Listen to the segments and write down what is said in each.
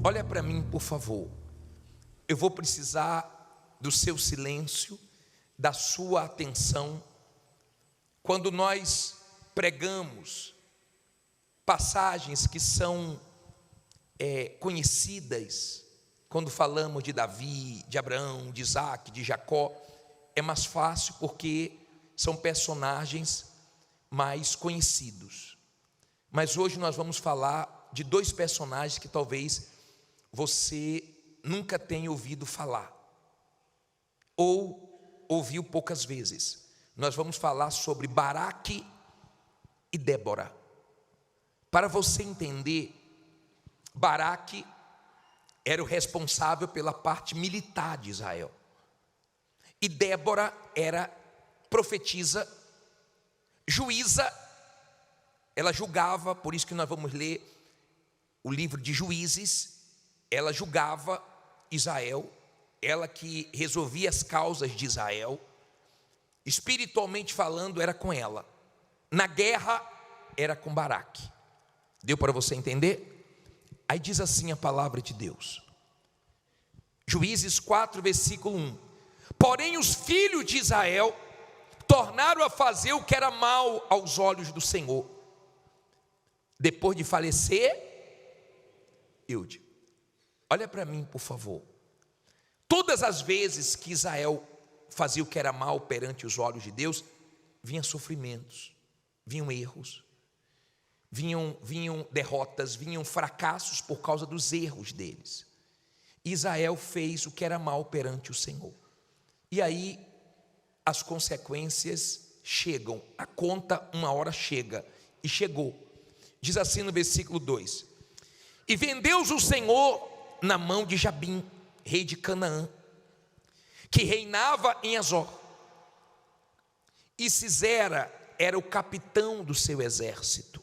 Olha para mim, por favor. Eu vou precisar do seu silêncio, da sua atenção. Quando nós pregamos passagens que são conhecidas, quando falamos de Davi, de Abraão, de Isaac, de Jacó, é mais fácil porque são personagens mais conhecidos. Mas hoje nós vamos falar de dois personagens que talvez você nunca tenha ouvido falar, ou ouviu poucas vezes. Nós vamos falar sobre Baraque e Débora. Para você entender, Baraque era o responsável pela parte militar de Israel, e Débora era profetisa, juíza. Ela julgava, por isso que nós vamos ler o livro de Juízes. Ela julgava Israel, ela que resolvia as causas de Israel. Espiritualmente falando, era com ela. Na guerra, era com Baraque. Deu para você entender? Aí diz assim a palavra de Deus. Juízes 4, versículo 1. Porém os filhos de Israel tornaram a fazer o que era mal aos olhos do Senhor. Depois de falecer, Eude, olha para mim, por favor. Todas as vezes que Israel fazia o que era mal perante os olhos de Deus, vinham sofrimentos, vinham erros, vinham derrotas, vinham fracassos por causa dos erros deles. Israel fez o que era mal perante o Senhor. E aí as consequências chegam, a conta uma hora chega, e chegou. Diz assim no versículo 2: E vendeu-os o Senhor na mão de Jabim, rei de Canaã, que reinava em Azor. E Sisera era o capitão do seu exército,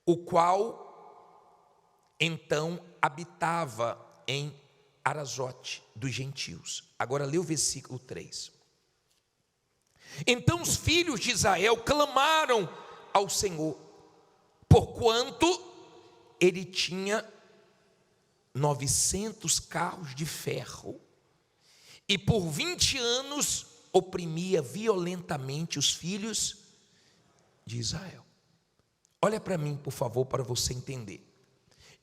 o qual então habitava em Arazote dos gentios. Agora lê o versículo 3. Então os filhos de Israel clamaram ao Senhor, porquanto ele tinha 900 carros de ferro, e por 20 anos oprimia violentamente os filhos de Israel. Olha para mim, por favor, para você entender.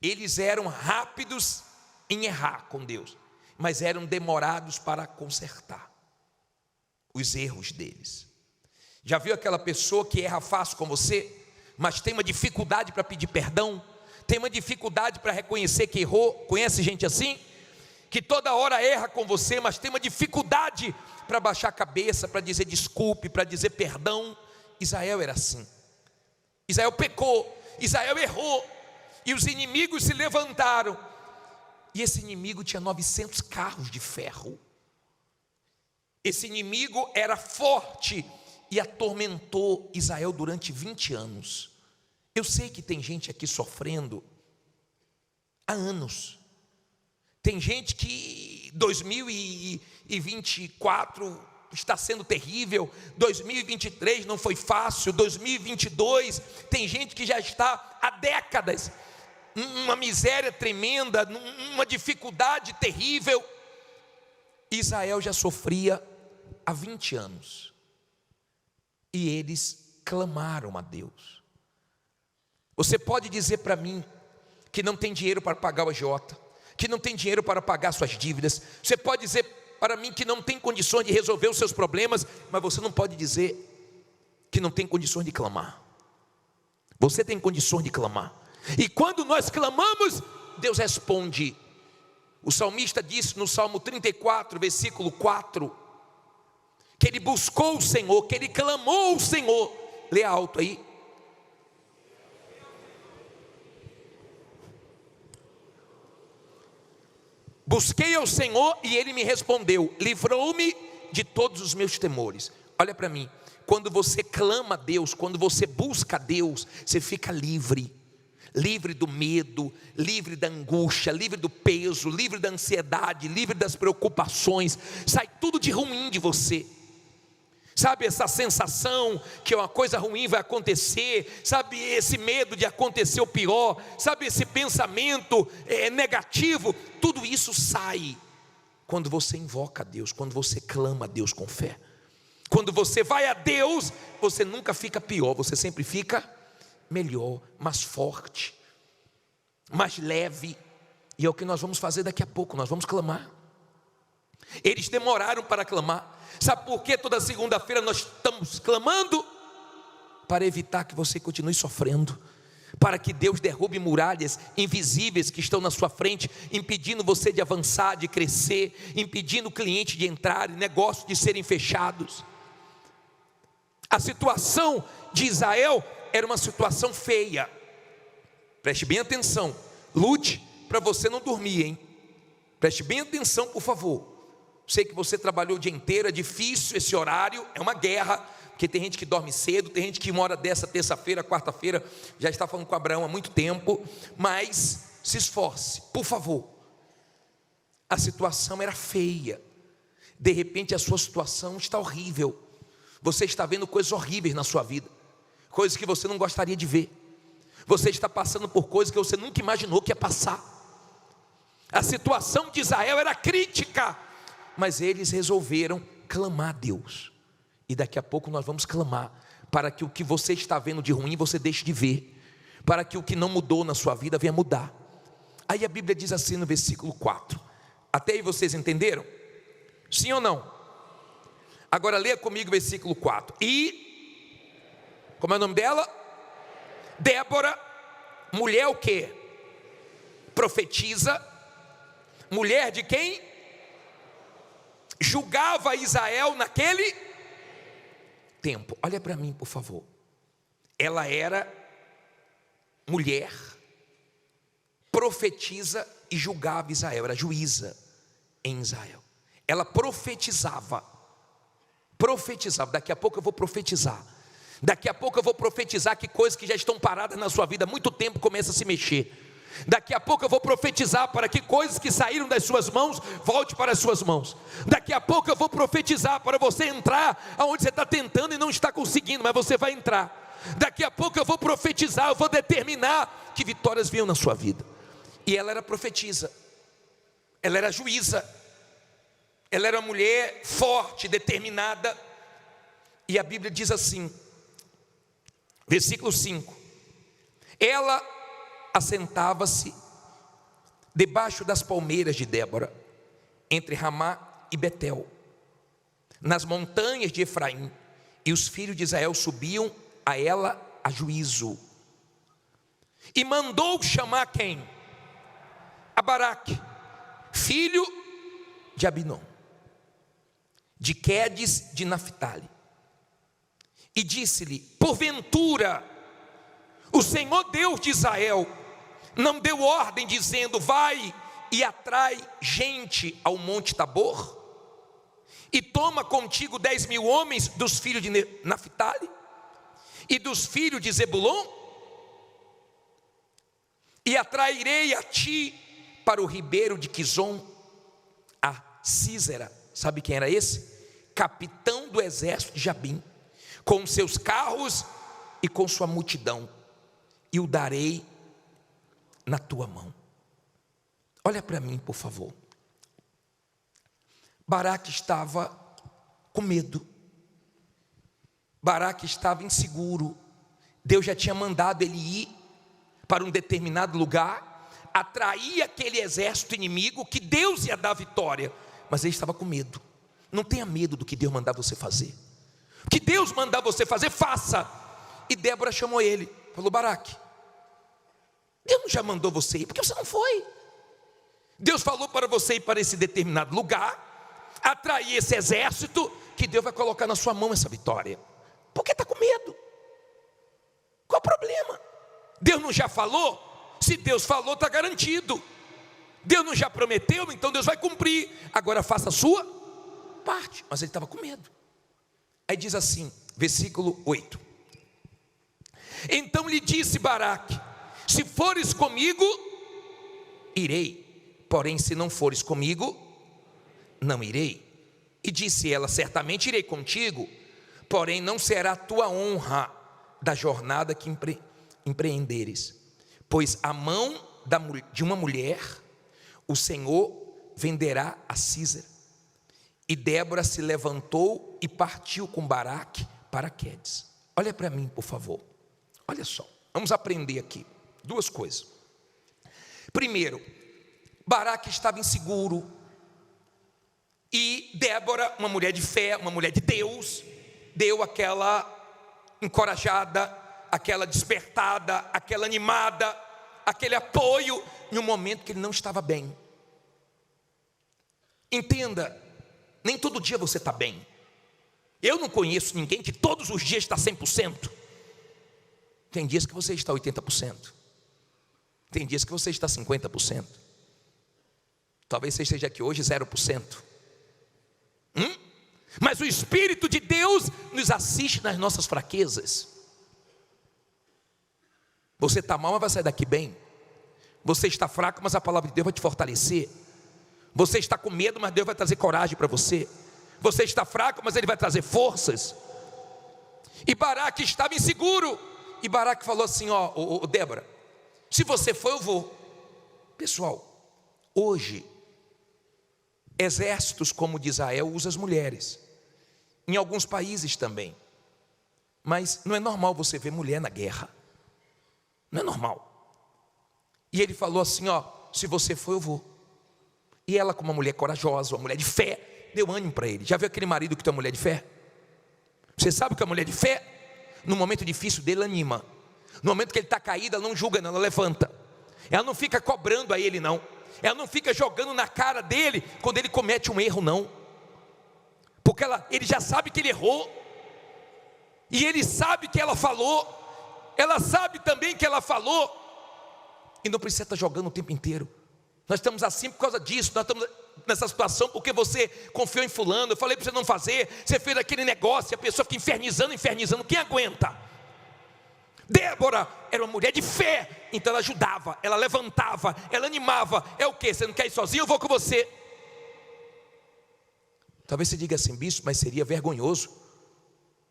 Eles eram rápidos em errar com Deus, mas eram demorados para consertar os erros deles. Já viu aquela pessoa que erra fácil com você, mas tem uma dificuldade para pedir perdão, tem uma dificuldade para reconhecer que errou? Conhece gente assim? Que toda hora erra com você, mas tem uma dificuldade para baixar a cabeça, para dizer desculpe, para dizer perdão. Israel era assim. Israel pecou, Israel errou, e os inimigos se levantaram, e esse inimigo tinha 900 carros de ferro. Esse inimigo era forte e atormentou Israel durante 20 anos. Eu sei que tem gente aqui sofrendo há anos. Tem gente que 2024 está sendo terrível, 2023 não foi fácil, 2022, tem gente que já está há décadas, uma miséria tremenda, uma dificuldade terrível. Israel já sofria há 20 anos, e eles clamaram a Deus. Você pode dizer para mim que não tem dinheiro para pagar o agiota, que não tem dinheiro para pagar suas dívidas. Você pode dizer para mim que não tem condições de resolver os seus problemas, mas você não pode dizer que não tem condições de clamar. Você tem condições de clamar, e quando nós clamamos, Deus responde. O salmista disse no Salmo 34, versículo 4, que ele buscou o Senhor, que ele clamou o Senhor. Lê alto aí. Busquei ao Senhor e Ele me respondeu, livrou-me de todos os meus temores. Olha para mim, quando você clama a Deus, quando você busca a Deus, você fica livre. Livre do medo, livre da angústia, livre do peso, livre da ansiedade, livre das preocupações. Sai tudo de ruim de você. Sabe essa sensação que uma coisa ruim vai acontecer, sabe esse medo de acontecer o pior, sabe esse pensamento negativo, tudo isso sai quando você invoca a Deus, quando você clama a Deus com fé. Quando você vai a Deus, você nunca fica pior, você sempre fica melhor, mais forte, mais leve. E é o que nós vamos fazer daqui a pouco, nós vamos clamar. Eles demoraram para clamar. Sabe por que toda segunda-feira nós estamos clamando? Para evitar que você continue sofrendo, para que Deus derrube muralhas invisíveis que estão na sua frente, impedindo você de avançar, de crescer, impedindo o cliente de entrar, negócios de serem fechados. A situação de Israel era uma situação feia. Preste bem atenção, lute para você não dormir, hein? Preste bem atenção, por favor. Sei que você trabalhou o dia inteiro, é difícil esse horário, é uma guerra, porque tem gente que dorme cedo, tem gente que uma hora dessa, terça-feira, quarta-feira, já está falando com Abraão há muito tempo, mas se esforce, por favor. A situação era feia, de repente a sua situação está horrível, você está vendo coisas horríveis na sua vida, coisas que você não gostaria de ver, você está passando por coisas que você nunca imaginou que ia passar. A situação de Israel era crítica, mas eles resolveram clamar a Deus. E daqui a pouco nós vamos clamar para que o que você está vendo de ruim você deixe de ver, para que o que não mudou na sua vida venha mudar. Aí a Bíblia diz assim no versículo 4. Até aí vocês entenderam? Sim ou não? Agora leia comigo o versículo 4. E, como é o nome dela? Débora, mulher o quê? Profetiza. Mulher de quem? Julgava Israel naquele tempo. Olha para mim, por favor. Ela era mulher, profetiza e julgava Israel. Era juíza em Israel. Ela profetizava. Daqui a pouco eu vou profetizar. Daqui a pouco eu vou profetizar que coisas que já estão paradas na sua vida há muito tempo começam a se mexer. Daqui a pouco eu vou profetizar para que coisas que saíram das suas mãos volte para as suas mãos. Daqui a pouco eu vou profetizar para você entrar aonde você está tentando e não está conseguindo, mas você vai entrar. Daqui a pouco eu vou profetizar, eu vou determinar que vitórias venham na sua vida. E ela era profetisa, ela era juíza, ela era mulher forte, determinada. E a Bíblia diz assim, versículo 5: ela assentava-se debaixo das palmeiras de Débora, entre Ramá e Betel, nas montanhas de Efraim, e os filhos de Israel subiam a ela a juízo. E mandou chamar quem? A Baraque, filho de Abinom, de Quedes de Naphtali, e disse-lhe: porventura o Senhor Deus de Israel não deu ordem dizendo: vai e atrai gente ao monte Tabor, e toma contigo 10.000 homens dos filhos de Naphtali e dos filhos de Zebulon, e atrairei a ti para o ribeiro de Quizon a Sísera. Sabe quem era esse? Capitão do exército de Jabim, com seus carros e com sua multidão, e o darei na tua mão. Olha para mim, por favor. Baraque estava com medo, Baraque estava inseguro. Deus já tinha mandado ele ir para um determinado lugar, atrair aquele exército inimigo, que Deus ia dar vitória, mas ele estava com medo. Não tenha medo do que Deus mandar você fazer. O que Deus mandar você fazer, faça. E Débora chamou ele, falou: Baraque, Deus não já mandou você ir, por que você não foi? Deus falou para você ir para esse determinado lugar, atrair esse exército, que Deus vai colocar na sua mão essa vitória. Por que está com medo? Qual o problema? Deus não já falou? Se Deus falou, está garantido. Deus não já prometeu, então Deus vai cumprir. Agora faça a sua parte. Mas ele estava com medo. Aí diz assim, versículo 8: então lhe disse Baraque: se fores comigo, irei, porém se não fores comigo, não irei. E disse ela: certamente irei contigo, porém não será a tua honra da jornada que empreenderes, pois a mão de uma mulher o Senhor venderá a Císera. E Débora se levantou e partiu com Baraque para Quedes. Olha para mim, por favor. Olha só, vamos aprender aqui duas coisas. Primeiro, Baraque estava inseguro, e Débora, uma mulher de fé, uma mulher de Deus, deu aquela encorajada, aquela despertada, aquela animada, aquele apoio em um momento que ele não estava bem. Entenda, nem todo dia você está bem. Eu não conheço ninguém que todos os dias está 100%. Tem dias que você está 80%. Tem dias que você está 50%. Talvez você esteja aqui hoje 0%. Mas o Espírito de Deus nos assiste nas nossas fraquezas. Você está mal, mas vai sair daqui bem. Você está fraco, mas a palavra de Deus vai te fortalecer. Você está com medo, mas Deus vai trazer coragem para você. Você está fraco, mas Ele vai trazer forças. E Baraque estava inseguro. E Baraque falou assim: ó, Débora, se você for, eu vou. Pessoal, hoje exércitos como o de Israel usam as mulheres, em alguns países também. Mas não é normal você ver mulher na guerra. Não é normal. E ele falou assim: ó, se você for, eu vou. E ela, como uma mulher corajosa, uma mulher de fé, deu ânimo para ele. Já viu aquele marido que tem uma mulher de fé? Você sabe que a mulher de fé, no momento difícil dele, anima. No momento que ele está caído, ela não julga, não, ela levanta. Ela não fica cobrando a ele, não. Ela não fica jogando na cara dele quando ele comete um erro, não. Porque ele já sabe que ele errou. E ele sabe que ela falou. Ela sabe também que ela falou. E não precisa estar jogando o tempo inteiro. Nós estamos assim por causa disso. Nós estamos nessa situação porque você confiou em fulano. Eu falei para você não fazer. Você fez aquele negócio e a pessoa fica infernizando. Quem aguenta? Débora era uma mulher de fé. Então ela ajudava, ela levantava, ela animava. É o quê? Você não quer ir sozinho? Eu vou com você. Talvez você diga assim: bispo, mas seria vergonhoso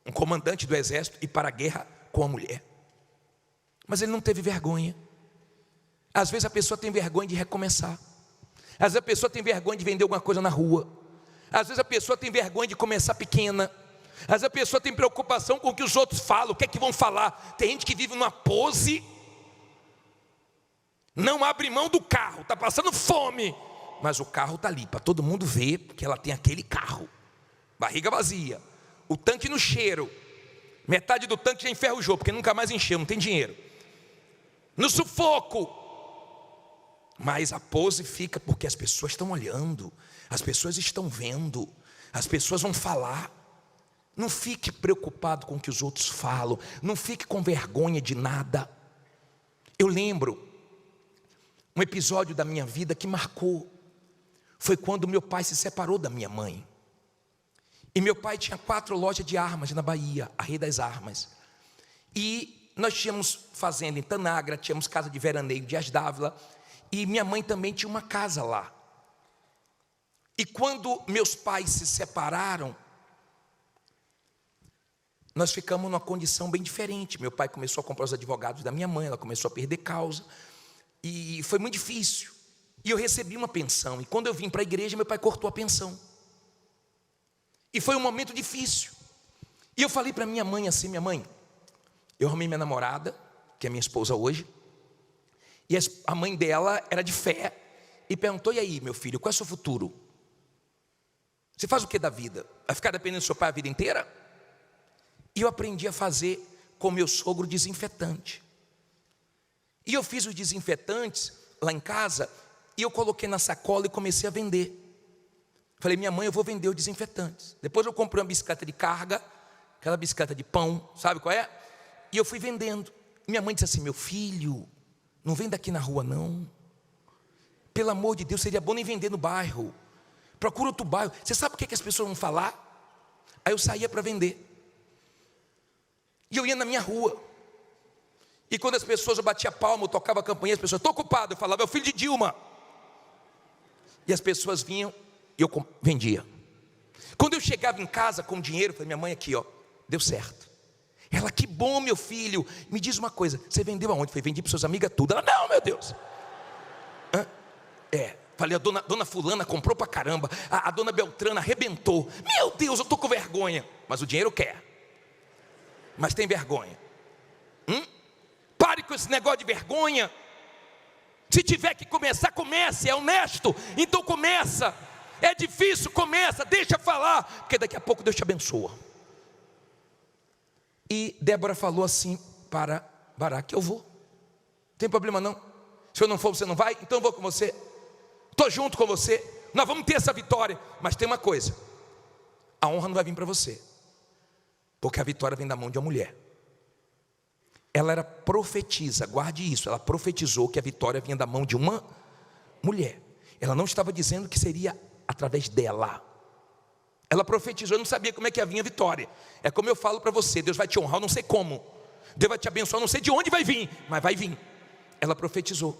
um comandante do exército ir para a guerra com a mulher. Mas ele não teve vergonha. Às vezes a pessoa tem vergonha de recomeçar. Às vezes a pessoa tem vergonha de vender alguma coisa na rua. Às vezes a pessoa tem vergonha de começar pequena. Às vezes a pessoa tem preocupação com o que os outros falam. O que é que vão falar? Tem gente que vive numa pose. Não abre mão do carro. Está passando fome. Mas o carro está ali para todo mundo ver que ela tem aquele carro. Barriga vazia. O tanque no cheiro. Metade do tanque já enferrujou, porque nunca mais encheu, não tem dinheiro. No sufoco. Mas a pose fica porque as pessoas estão olhando, as pessoas estão vendo, as pessoas vão falar. Não fique preocupado com o que os outros falam, não fique com vergonha de nada. Eu lembro um episódio da minha vida que marcou. Foi quando meu pai se separou da minha mãe. E meu pai tinha 4 lojas de armas na Bahia, a Rei das Armas. E nós tínhamos fazenda em Tanagra, tínhamos casa de veraneio em Dias d'Ávila. E minha mãe também tinha uma casa lá. E quando meus pais se separaram, nós ficamos numa condição bem diferente. Meu pai começou a comprar os advogados da minha mãe, ela começou a perder causa. E foi muito difícil. E eu recebi uma pensão. E quando eu vim para a igreja, meu pai cortou a pensão. E foi um momento difícil. E eu falei para minha mãe assim: minha mãe, eu arrumei minha namorada, que é minha esposa hoje. E a mãe dela era de fé. E perguntou: e aí, meu filho, qual é o seu futuro? Você faz o que da vida? Vai ficar dependendo do seu pai a vida inteira? E eu aprendi a fazer com meu sogro desinfetante. E eu fiz os desinfetantes lá em casa. E eu coloquei na sacola e comecei a vender. Falei: minha mãe, eu vou vender os desinfetantes. Depois eu comprei uma bicicleta de carga, aquela bicicleta de pão, sabe qual é? E eu fui vendendo. Minha mãe disse assim: meu filho, não vem daqui na rua não. Pelo amor de Deus, seria bom nem vender no bairro. Procura outro bairro. Você sabe o que as pessoas vão falar? Aí eu saía para vender. E eu ia na minha rua. E quando as pessoas, eu batia palma, eu tocava a campainha, as pessoas: estou ocupado. Eu falava: é o filho de Dilma. E as pessoas vinham e eu vendia. Quando eu chegava em casa com dinheiro, eu falei: minha mãe, aqui ó, Deu certo. Ela, que bom, meu filho. Me diz uma coisa, você vendeu aonde? Falei, vendi para suas amigas tudo. Ela, não, meu Deus. Falei, a dona fulana comprou pra caramba. A dona Beltrana arrebentou. Meu Deus, eu tô com vergonha. Mas o dinheiro quer. Mas tem vergonha. Pare com esse negócio de vergonha. Se tiver que começar, comece. É honesto, então começa. É difícil, começa, deixa falar, porque daqui a pouco Deus te abençoa. E Débora falou assim para Baraque, eu vou, não tem problema não. Se eu não for, você não vai? Então eu vou com você. Estou junto com você, nós vamos ter essa vitória. Mas tem uma coisa, a honra não vai vir para você, porque a vitória vem da mão de uma mulher. Ela era profetisa, guarde isso. Ela profetizou que a vitória vinha da mão de uma mulher. Ela não estava dizendo que seria através dela. Ela profetizou, eu não sabia como é que ia vir a vitória. É como eu falo para você, Deus vai te honrar, eu não sei como. Deus vai te abençoar, eu não sei de onde vai vir, mas vai vir. Ela profetizou.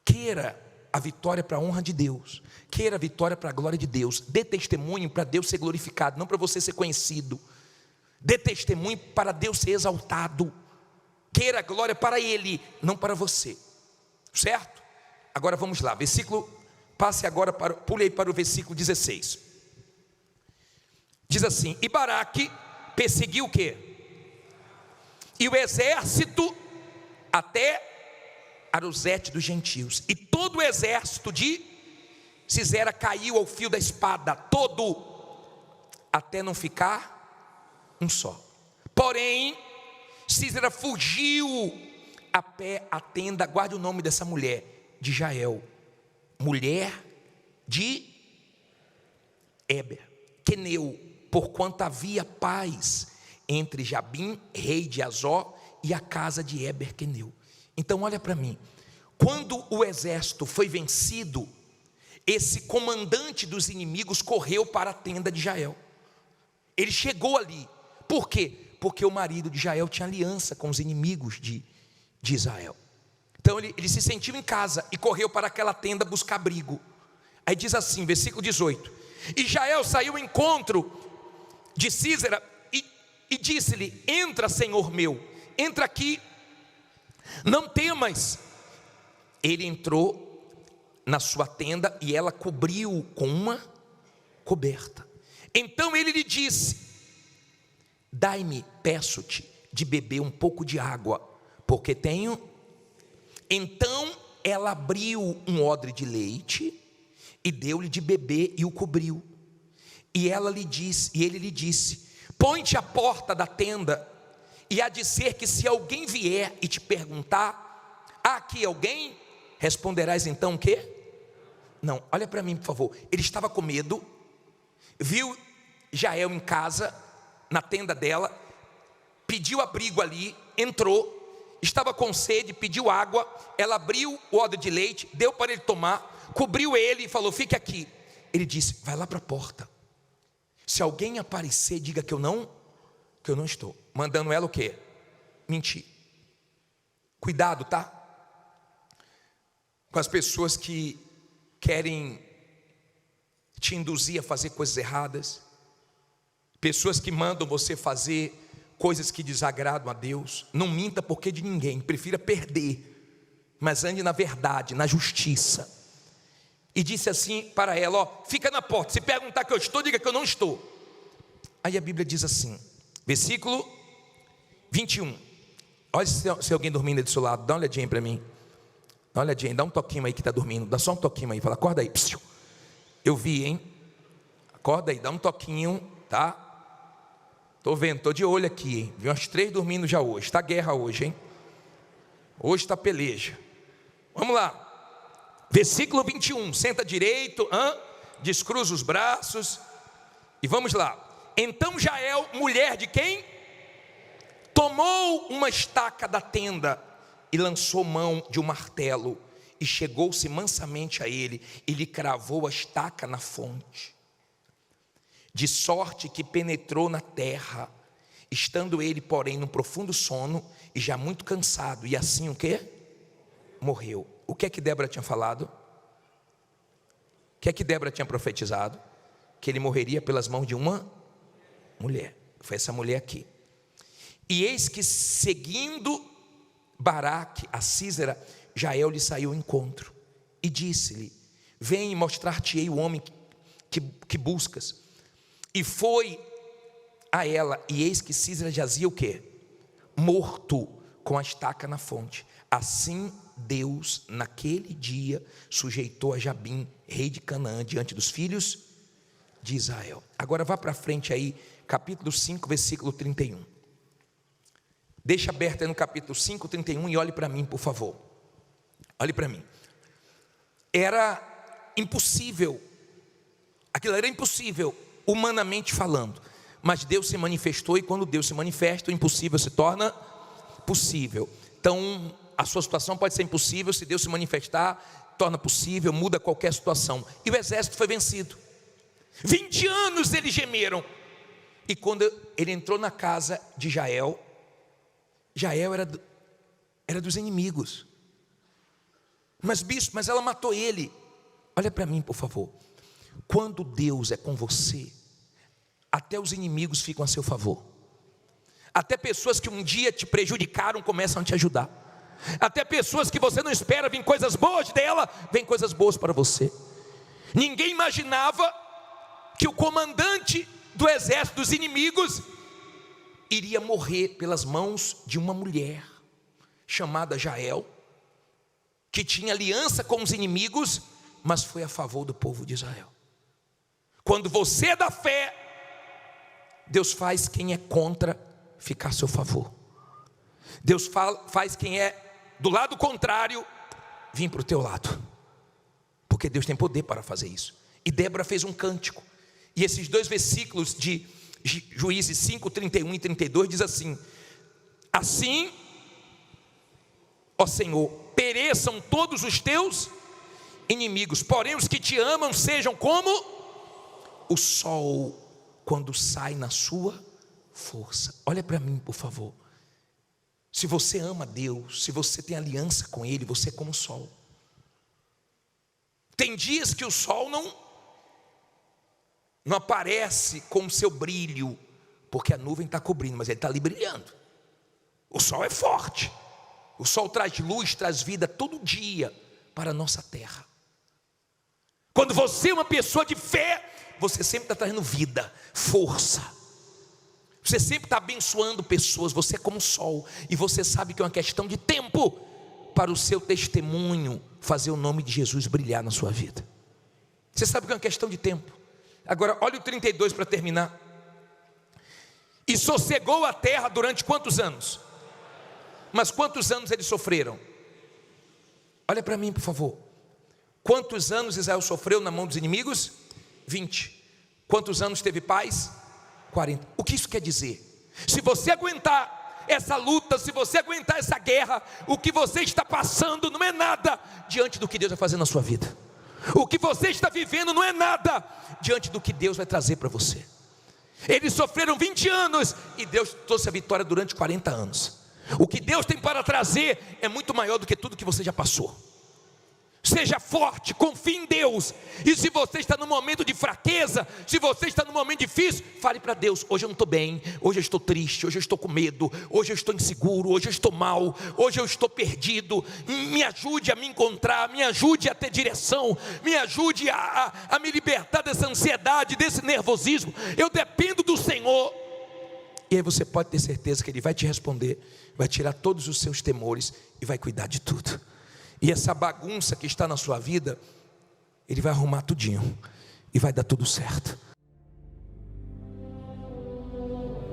Queira a vitória para a honra de Deus. Queira a vitória para a glória de Deus. Dê testemunho para Deus ser glorificado, não para você ser conhecido. Dê testemunho para Deus ser exaltado. Queira a glória para Ele, não para você. Certo? Agora vamos lá, pule aí para o versículo 16. Diz assim, e Baraque perseguiu o quê? E o exército até Aruzete dos gentios. E todo o exército de Sisera caiu ao fio da espada, todo, até não ficar um só. Porém, Sisera fugiu a pé à tenda, guarde o nome dessa mulher, de Jael, mulher de Eber, Queneu, porquanto havia paz entre Jabim, rei de Azó, e a casa de Eber Queneu. Então olha para mim, quando o exército foi vencido, esse comandante dos inimigos correu para a tenda de Jael. Ele chegou ali, por quê? Porque o marido de Jael tinha aliança com os inimigos de Israel. Então ele se sentiu em casa e correu para aquela tenda buscar abrigo. Aí diz assim, versículo 18: e Jael saiu ao encontro de Sisera e disse-lhe, entra, senhor meu, entra aqui, não temas. Ele entrou na sua tenda e ela cobriu com uma coberta. Então ele lhe disse, dai-me, peço-te, de beber um pouco de água, porque tenho. Então ela abriu um odre de leite e deu-lhe de beber e o cobriu. E ele lhe disse, põe-te à porta da tenda, e há de ser que se alguém vier e te perguntar, há aqui alguém? Responderás então o quê? Não, olha para mim por favor. Ele estava com medo, viu Jael em casa, na tenda dela, pediu abrigo ali, entrou, estava com sede, pediu água, ela abriu o odre de leite, deu para ele tomar, cobriu ele e falou, fique aqui. Ele disse, vai lá para a porta, se alguém aparecer, diga que eu não estou. Mandando ela o quê? Mentir. Cuidado, tá? Com as pessoas que querem te induzir a fazer coisas erradas, pessoas que mandam você fazer coisas que desagradam a Deus. Não minta porque de ninguém, prefira perder, mas ande na verdade, na justiça. E disse assim para ela, ó, fica na porta, se perguntar que eu estou, diga que eu não estou. Aí a Bíblia diz assim, versículo 21, olha se alguém dormindo aí do seu lado, dá uma olhadinha para mim, dá uma olhadinha, dá um toquinho aí que está dormindo, dá só um toquinho aí, fala, acorda aí, psiu. Eu vi, hein, acorda aí, dá um toquinho, tá? Estou vendo, estou de olho aqui, hein? Vi umas 3 dormindo já hoje, está guerra hoje, hein? Hoje está peleja. Vamos lá, versículo 21, senta direito, descruza os braços, e vamos lá. Então Jael, mulher de quem? Tomou uma estaca da tenda, e lançou mão de um martelo, e chegou-se mansamente a ele, e lhe cravou a estaca na fonte, de sorte que penetrou na terra, estando ele, porém, num profundo sono, e já muito cansado, e assim o quê? Morreu. O que é que Débora tinha falado? O que é que Débora tinha profetizado? Que ele morreria pelas mãos de uma mulher. Foi essa mulher aqui. E eis que seguindo Baraque a Sísera, Jael lhe saiu ao encontro e disse-lhe: vem e mostrar-te-ei o homem que buscas. E foi a ela, e eis que Sísera jazia o quê? Morto, com a estaca na fonte. Assim Deus naquele dia sujeitou a Jabim, rei de Canaã, diante dos filhos de Israel. Agora vá para frente aí, capítulo 5, versículo 31. Deixa aberto aí no capítulo 5, 31 e olhe para mim, por favor. Olhe para mim. Era impossível, aquilo era impossível, humanamente falando. Mas Deus se manifestou, e quando Deus se manifesta, o impossível se torna possível. Então, a sua situação pode ser impossível, se Deus se manifestar, torna possível, muda qualquer situação. E o exército foi vencido. 20 anos eles gemeram. E quando ele entrou na casa de Jael, Jael era dos inimigos. Mas bispo, mas ela matou ele. Olha para mim, por favor. Quando Deus é com você, até os inimigos ficam a seu favor. Até pessoas que um dia te prejudicaram começam a te ajudar. Até pessoas que você não espera, vem coisas boas dela, vem coisas boas para você. Ninguém imaginava que o comandante do exército dos inimigos iria morrer pelas mãos de uma mulher chamada Jael, que tinha aliança com os inimigos, mas foi a favor do povo de Israel. Quando você é da fé, Deus faz quem é contra ficar a seu favor. Deus faz quem é do lado contrário vir para o teu lado, porque Deus tem poder para fazer isso. E Débora fez um cântico, e esses dois versículos de Juízes 5, 31 e 32 diz assim: assim, ó Senhor, pereçam todos os teus inimigos, porém os que te amam sejam como o sol quando sai na sua força. Olha para mim, por favor. Se você ama Deus, se você tem aliança com Ele, você é como o sol. Tem dias que o sol não aparece com o seu brilho, porque a nuvem está cobrindo, mas ele está ali brilhando. O sol é forte. O sol traz luz, traz vida todo dia para a nossa terra. Quando você é uma pessoa de fé, você sempre está trazendo vida, força. Você sempre está abençoando pessoas. Você é como o sol, e você sabe que é uma questão de tempo para o seu testemunho fazer o nome de Jesus brilhar na sua vida. Você sabe que é uma questão de tempo. Agora olha o 32 para terminar. E sossegou a terra durante quantos anos? Mas quantos anos eles sofreram? Olha para mim, por favor. Quantos anos Israel sofreu na mão dos inimigos? 20. Quantos anos teve paz? 40. O que isso quer dizer? Se você aguentar essa luta, se você aguentar essa guerra, o que você está passando não é nada diante do que Deus vai fazer na sua vida. O que você está vivendo não é nada diante do que Deus vai trazer para você. Eles sofreram 20 anos e Deus trouxe a vitória durante 40 anos. O que Deus tem para trazer é muito maior do que tudo que você já passou. Seja forte, confie em Deus. E se você está num momento de fraqueza, se você está num momento difícil, fale para Deus: hoje eu não estou bem, hoje eu estou triste, hoje eu estou com medo, hoje eu estou inseguro, hoje eu estou mal, hoje eu estou perdido. Me ajude a me encontrar, me ajude a ter direção, me ajude a me libertar dessa ansiedade, desse nervosismo. Eu dependo do Senhor. E aí você pode ter certeza que Ele vai te responder, vai tirar todos os seus temores e vai cuidar de tudo. E essa bagunça que está na sua vida, Ele vai arrumar tudinho e vai dar tudo certo.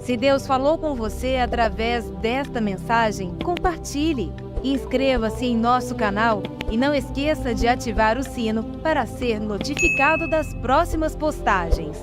Se Deus falou com você através desta mensagem, compartilhe. Inscreva-se em nosso canal e não esqueça de ativar o sino para ser notificado das próximas postagens.